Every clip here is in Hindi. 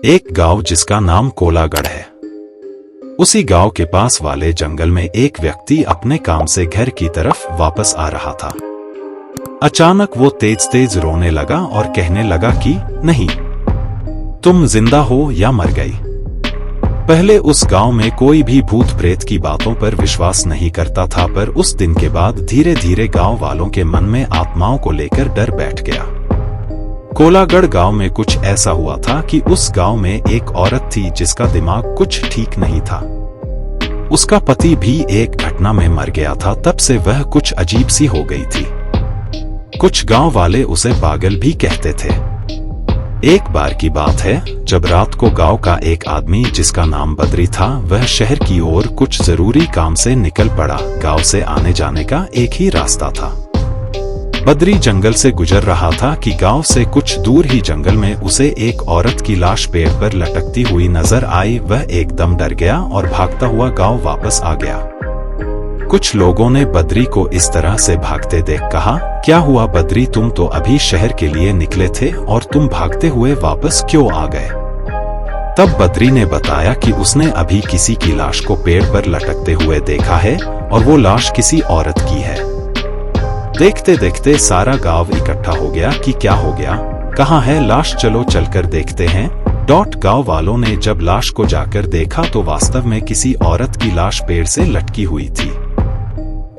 एक गांव जिसका नाम कोलागढ़ है। उसी गांव के पास वाले जंगल में एक व्यक्ति अपने काम से घर की तरफ वापस आ रहा था। अचानक वो तेज तेज रोने लगा और कहने लगा कि नहीं, तुम जिंदा हो या मर गई। पहले उस गांव में कोई भी भूत प्रेत की बातों पर विश्वास नहीं करता था, पर उस दिन के बाद धीरे धीरे गांव वालों के मन में आत्माओं को लेकर डर बैठ गया। कोलागढ़ गांव में कुछ ऐसा हुआ था कि उस गांव में एक औरत थी जिसका दिमाग कुछ ठीक नहीं था। उसका पति भी एक घटना में मर गया था। तब से वह कुछ अजीब सी हो गई थी। कुछ गांव वाले उसे पागल भी कहते थे। एक बार की बात है, जब रात को गांव का एक आदमी जिसका नाम बद्री था, वह शहर की ओर कुछ जरूरी काम से निकल पड़ा। गांव से आने जाने का एक ही रास्ता था। बद्री जंगल से गुजर रहा था कि गांव से कुछ दूर ही जंगल में उसे एक औरत की लाश पेड़ पर लटकती हुई नजर आई। वह एकदम डर गया और भागता हुआ गांव वापस आ गया। कुछ लोगों ने बद्री को इस तरह से भागते देख कहा, क्या हुआ बद्री, तुम तो अभी शहर के लिए निकले थे और तुम भागते हुए वापस क्यों आ गए? तब बद्री ने बताया कि उसने अभी किसी की लाश को पेड़ पर लटकते हुए देखा है और वो लाश किसी औरत की है। देखते देखते सारा गांव इकट्ठा हो गया कि क्या हो गया, कहाँ है लाश, चलो चलकर देखते हैं। गांव वालों ने जब लाश को जाकर देखा तो वास्तव में किसी औरत की लाश पेड़ से लटकी हुई थी।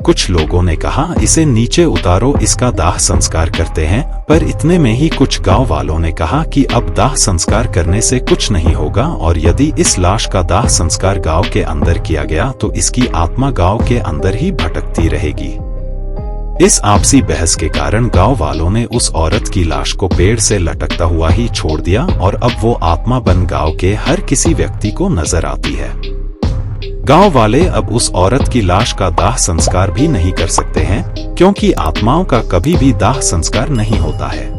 कुछ लोगों ने कहा, इसे नीचे उतारो, इसका दाह संस्कार करते हैं। पर इतने में ही कुछ गांव वालों ने कहा कि अब दाह संस्कार करने से कुछ नहीं होगा, और यदि इस लाश का दाह संस्कार गांव के अंदर किया गया तो इसकी आत्मा गांव के अंदर ही भटकती रहेगी। इस आपसी बहस के कारण गांव वालों ने उस औरत की लाश को पेड़ से लटकता हुआ ही छोड़ दिया, और अब वो आत्मा बन गांव के हर किसी व्यक्ति को नजर आती है। गांव वाले अब उस औरत की लाश का दाह संस्कार भी नहीं कर सकते हैं, क्योंकि आत्माओं का कभी भी दाह संस्कार नहीं होता है।